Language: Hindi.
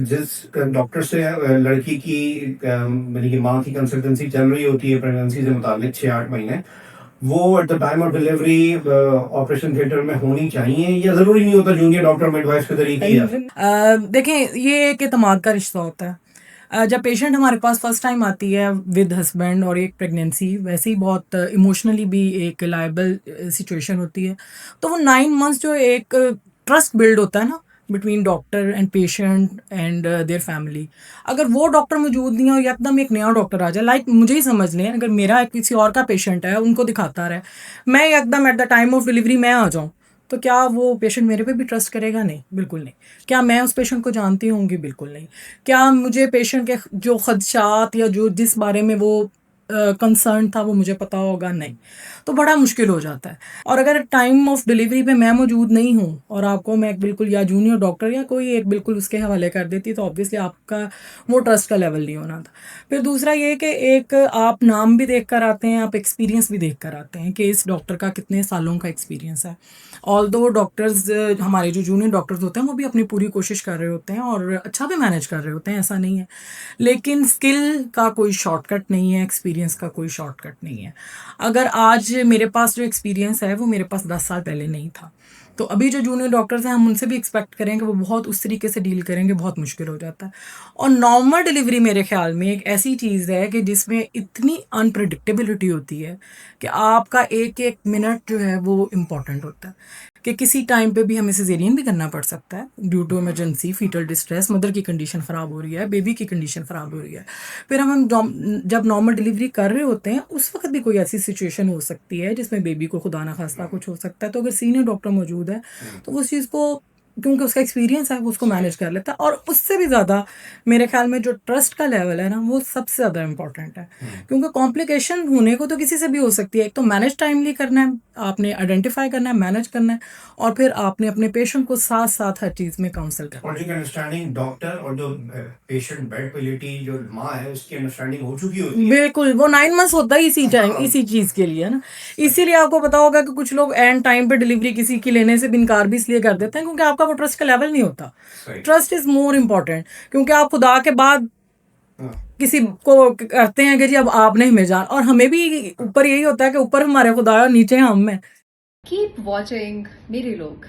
जिस डॉक्टर से लड़की की यानी कि माँ की कंसल्टेंसी चल रही होती है प्रेगनेंसी से मुताबिक 6-8 महीने, वो at the time of delivery operation theatre में होनी चाहिए या ज़रूरी नहीं होता जूनियर डॉक्टर मिडवाइफ के तरीके ही देखें, ये एक एतमाद का रिश्ता होता है। जब पेशेंट हमारे पास फर्स्ट टाइम आती है विद हस्बैंड और एक प्रेगनेंसी, वैसे ही बहुत इमोशनली भी एक लायबल सिचुएशन होती है। तो वो 9 मंथ्स जो एक ट्रस्ट बिल्ड होता है ना between doctor and patient and their family, अगर वो डॉक्टर मौजूद नहीं है और एकदम एक नया डॉक्टर आ जाए, लाइक मुझे ही समझ लें, अगर मेरा किसी और का पेशेंट है उनको दिखाता रहे, मैं एकदम at the time of delivery मैं आ जाऊँ, तो क्या वो पेशेंट मेरे पे भी ट्रस्ट करेगा? नहीं, बिल्कुल नहीं। क्या मैं उस पेशेंट को जानती होंगी? बिल्कुल नहीं। क्या मुझे पेशेंट के जो खदशात या जो जिस बारे में वो कंसर्न था वो मुझे पता होगा? नहीं। तो बड़ा मुश्किल हो जाता है। और अगर टाइम ऑफ डिलीवरी पे मैं मौजूद नहीं हूँ और आपको मैं एक बिल्कुल या जूनियर डॉक्टर या कोई एक बिल्कुल उसके हवाले कर देती, तो ऑब्वियसली आपका वो ट्रस्ट का लेवल नहीं होना था। फिर दूसरा ये कि एक आप नाम भी देख कर आते हैं, आप एक्सपीरियंस भी देख कर आते हैं कि इस डॉक्टर का कितने सालों का एक्सपीरियंस है। ऑल्दो डॉक्टर्स, हमारे जो जूनियर डॉक्टर्स होते हैं वो भी अपनी पूरी कोशिश कर रहे होते हैं और अच्छा भी मैनेज कर रहे होते हैं, ऐसा नहीं है। लेकिन स्किल का कोई शॉर्टकट नहीं है, एक्सपीरियंस का कोई शॉर्टकट नहीं है। अगर आज मेरे पास जो एक्सपीरियंस है वो मेरे पास 10 साल पहले नहीं था, तो अभी जो जूनियर डॉक्टर्स हैं हम उनसे भी एक्सपेक्ट करेंगे वो बहुत उस तरीके से डील करेंगे, बहुत मुश्किल हो जाता है। और नॉर्मल डिलीवरी मेरे ख्याल में एक ऐसी चीज़ है कि जिसमें इतनी अनप्रडिक्टेबिलिटी होती है कि आपका एक एक मिनट जो है वो इम्पॉर्टेंट होता है, कि किसी टाइम पे भी हमें सिजेरियन भी करना पड़ सकता है due to emergency, foetal distress, mother की कंडीशन ख़राब हो रही है, बेबी की कंडीशन ख़राब हो रही है। फिर जब नॉर्मल डिलीवरी कर रहे होते हैं उस वक्त भी कोई ऐसी सिचुएशन हो सकती है जिसमें बेबी को खुदा ना खास्ता कुछ हो सकता है, तो अगर सीनियर डॉक्टर मौजूद है तो वो उस चीज़ को, क्योंकि उसका एक्सपीरियंस है, वो उसको मैनेज कर लेता है। और उससे भी ज़्यादा मेरे ख्याल में जो ट्रस्ट का लेवल है ना वो सबसे ज़्यादा इंपॉर्टेंट है, क्योंकि कॉम्प्लिकेशन होने को तो किसी से भी हो सकती है। एक तो मैनेज टाइमली करना है, आपने आइडेंटिफाई करना है, मैनेज करना है, और फिर आपने अपने पेशेंट को साथ साथ हर चीज़ में काउंसल करना है। और ठीक अंडरस्टैंडिंग डॉक्टर और जो पेशेंट बेड पे लेटी जो माँ है उसकी अंडरस्टैंडिंग हो चुकी होती है। बिल्कुल, वो 9 मंथ्स होता ही इसी टाइम, इसी चीज़ के लिए है ना। इसीलिए आपको पता होगा कि कुछ लोग एंड टाइम पे डिलीवरी किसी की लेने से भी इनकार भी इसलिए कर देते हैं क्योंकि आपका वो ट्रस्ट का लेवल नहीं होता। सही। ट्रस्ट इज़ मोर इम्पोर्टेंट, क्योंकि आप खुदा के बाद हाँ। किसी को करते हैं कि जी अब आपने हमें जान, और हमें भी ऊपर यही होता है कि ऊपर हमारे खुदा है और नीचे हम हैं। Keep watching मेरे लोग।